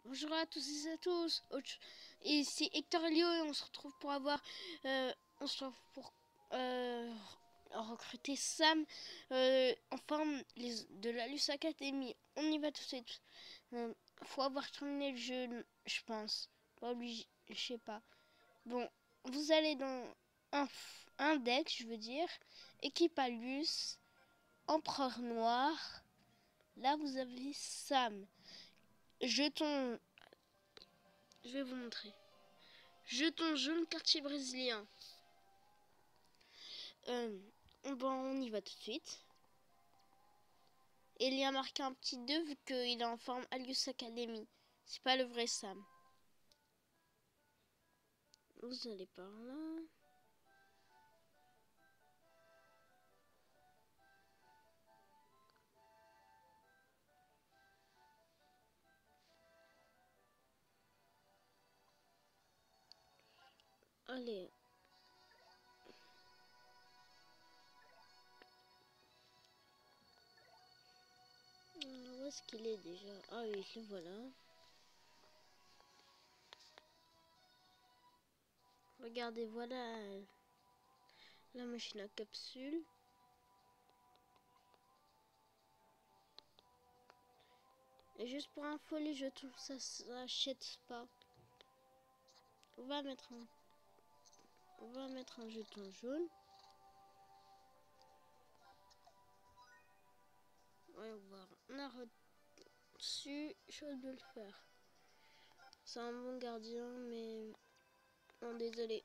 Bonjour à tous et à tous. Et c'est Hector Elio et on se retrouve pour on se retrouve pour euh, recruter Sam en forme de la Luce Academy. On y va tout de suite. Faut avoir terminé le jeu, je pense. Pas obligé, je sais pas. Bon, vous allez dans un deck, je veux dire, équipe à Luce, Empereur Noir. Là, vous avez Sam. Jeton. Je vais vous montrer. Jeton jaune, quartier brésilien. Bon, on y va tout de suite. Et il y a marqué un petit 2 vu qu'il est en forme Alius Academy. C'est pas le vrai Sam. Vous allez par là. Allez. Où est-ce qu'il est déjà? Ah oui, le voilà. Regardez, voilà la machine à capsule. Et juste pour info, les jetons, ça s'achète pas. On va mettre un jeton jaune. Ouais, voir. On a reçu, chose de le faire. C'est un bon gardien, mais non, désolé.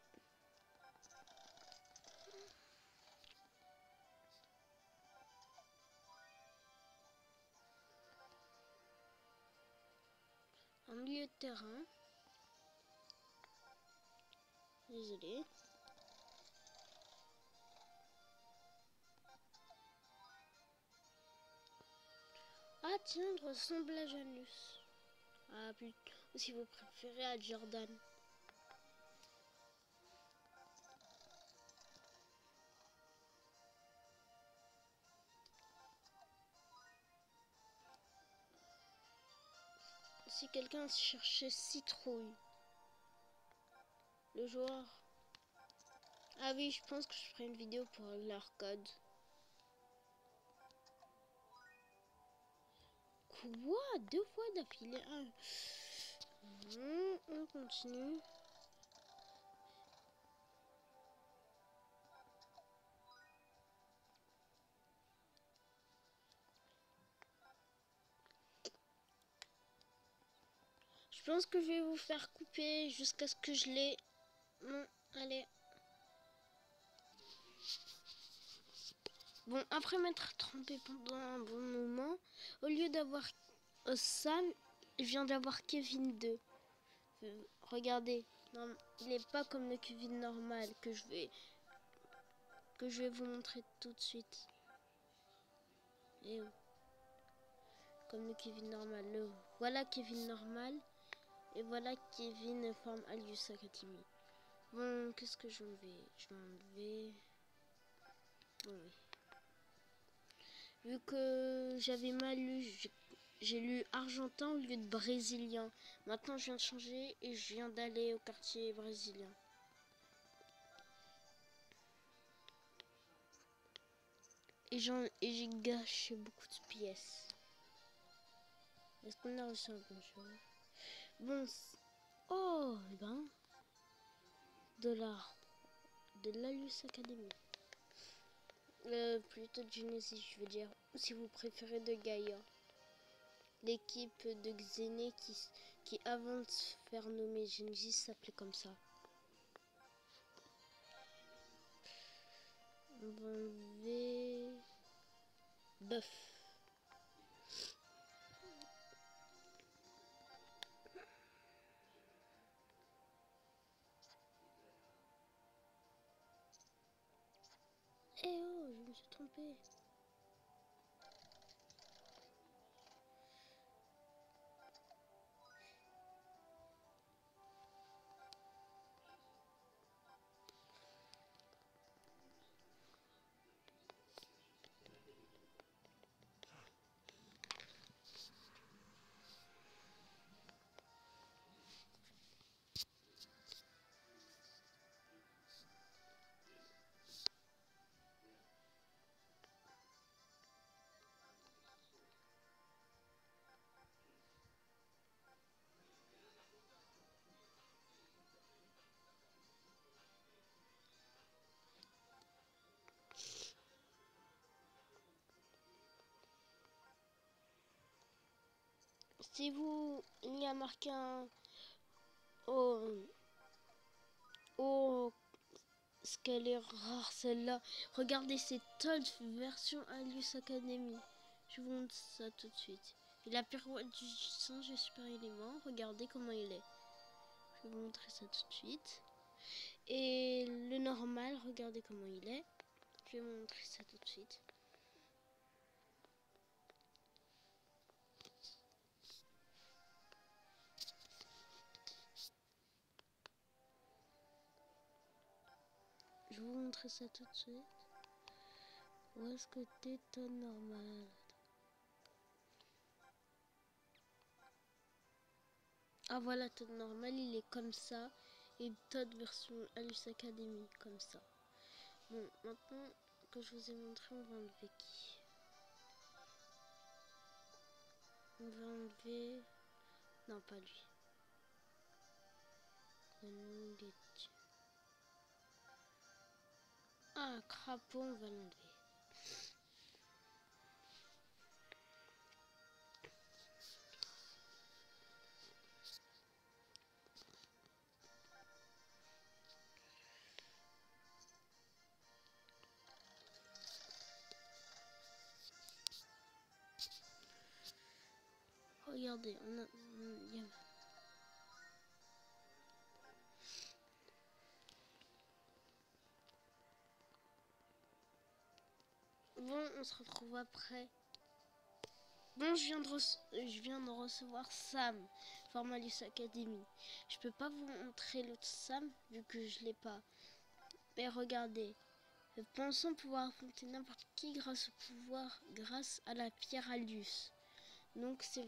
En milieu de terrain. Désolé. Ah tiens, il ressemble à Janus. Ah putain, ou si vous préférez à Jordan. Si quelqu'un cherchait citrouille. Le joueur. Ah oui, je pense que je ferai une vidéo pour leur code. Quoi? 2 fois d'affilée? On continue. Je pense que je vais vous faire couper jusqu'à ce que je l'ai. Bon, allez. Bon, après m'être trompé pendant un bon moment, au lieu d'avoir Sam, je viens d'avoir Kevin 2. Regardez, non, il n'est pas comme le Kevin normal que je vais vous montrer tout de suite. Et comme le Kevin normal, voilà Kevin normal et voilà Kevin forme Alius Academy. Bon, qu'est-ce que je vais enlever. Bon, oui. Vu que j'avais mal lu, j'ai lu argentin au lieu de brésilien. Maintenant, je viens de changer et je viens d'aller au quartier brésilien. Et j'ai gâché beaucoup de pièces. Est-ce qu'on a reçu un bon chose? Bon, oh, ben, de l'Alius Academy. Plutôt de Genesis, je veux dire. Si vous préférez de Gaïa. L'équipe de Xené qui avant de se faire nommer Genesis s'appelait comme ça. On va enlever Buff. Eh oh, je me suis trompée. Si vous, il y a marqué un... Oh, oh, ce qu'elle est rare celle-là. Regardez, c'est Todd version Alice Academy. Je vous montre ça tout de suite. Et la pirouette du singe super élément, regardez comment il est. Je vais vous montrer ça tout de suite. Et le normal, regardez comment il est. Je vais vous montrer ça tout de suite. Je vais vous montrer ça tout de suite. Où est-ce que t'es ton normal? Ah voilà, Todd normal, il est comme ça. Et Todd version Alice Academy, comme ça. Bon, maintenant que je vous ai montré, on va enlever qui? On va enlever... Non, pas lui. Ah, crapaud, on va l'enlever. Regardez, Bon, on se retrouve après. Bon, je viens de recevoir Sam, Formalus Academy. Je peux pas vous montrer l'autre Sam, vu que je l'ai pas. Mais regardez, pensons pouvoir affronter n'importe qui grâce à la pierre Aldus. Donc c'est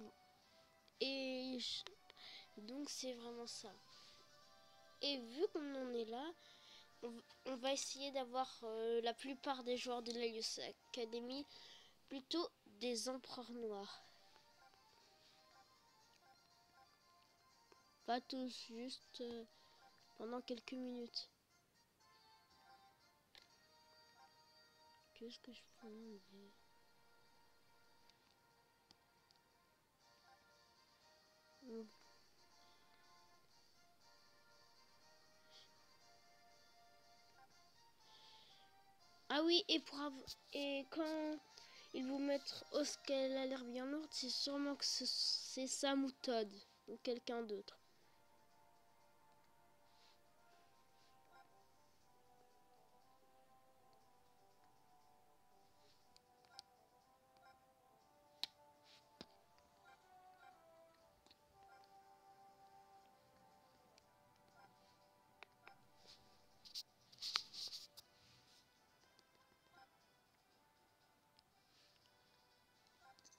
donc c'est vraiment ça. Et vu qu'on en est là, on va essayer d'avoir la plupart des joueurs de l'Alius Academy plutôt des empereurs noirs. Pas tous, juste pendant quelques minutes. Qu'est-ce que je peux enlever? Ah oui, et quand ils vous mettent oh, ce qu'elle a l'air bien lourde, c'est sûrement que c'est Sam ou Todd ou quelqu'un d'autre.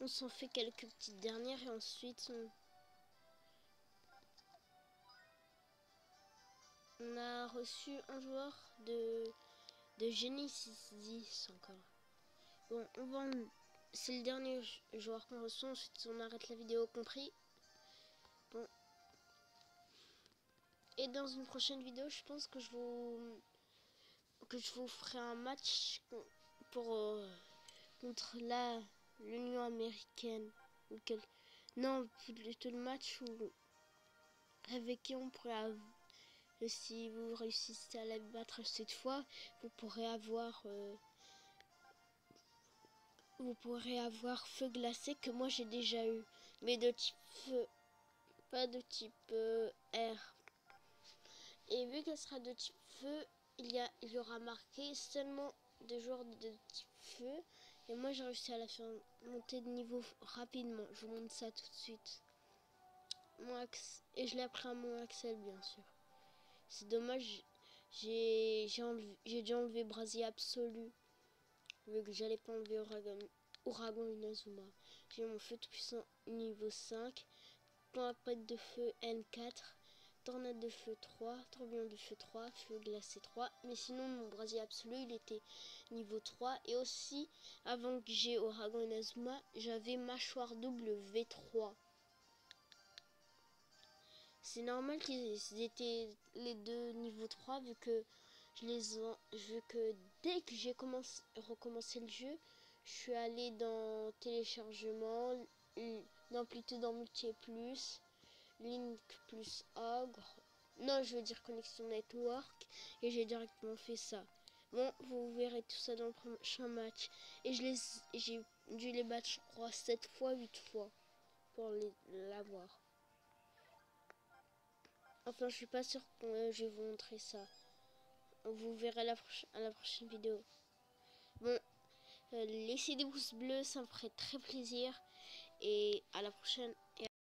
On s'en fait quelques petites dernières et ensuite on a reçu un joueur de Genesis 10 encore. Bon, c'est le dernier joueur qu'on reçoit, ensuite on arrête la vidéo compris. Bon. Et dans une prochaine vidéo, je pense que je vous ferai un match pour contre l'Union américaine ou non, plutôt le match où avec qui on pourrait si vous réussissez à la battre cette fois, vous pourrez avoir feu glacé que moi j'ai déjà eu, mais de type feu, pas de type air. Et vu qu'elle sera de type feu, il y aura marqué seulement des joueurs de type feu. Et moi j'ai réussi à la faire monter de niveau rapidement. Je vous montre ça tout de suite. Et je l'ai appris à mon Axel bien sûr. C'est dommage, j'ai dû enlever Brasier Absolu. Vu que j'allais pas enlever Ouragan Inazuma. J'ai mon feu tout puissant niveau 5. Tempête de feu N4. Tornade de feu 3, tourbillon de feu 3, feu glacé 3. Mais sinon, mon brasier absolu, il était niveau 3. Et aussi, avant que j'ai Ouragan Inazuma, j'avais mâchoire double V3. C'est normal qu'ils étaient les deux niveau 3, vu que dès que j'ai recommencé le jeu, je suis allée dans téléchargement, Non, plutôt dans multi et plus. Link plus ogre. Non, je veux dire connexion network. Et j'ai directement fait ça. Bon, vous verrez tout ça dans le prochain match. Et j'ai dû les battre, je crois, 7 fois, 8 fois. Pour l'avoir. Enfin, je suis pas sûre que je vais vous montrer ça. Vous verrez à la prochaine vidéo. Bon, laissez des pouces bleus, ça me ferait très plaisir. Et à la prochaine.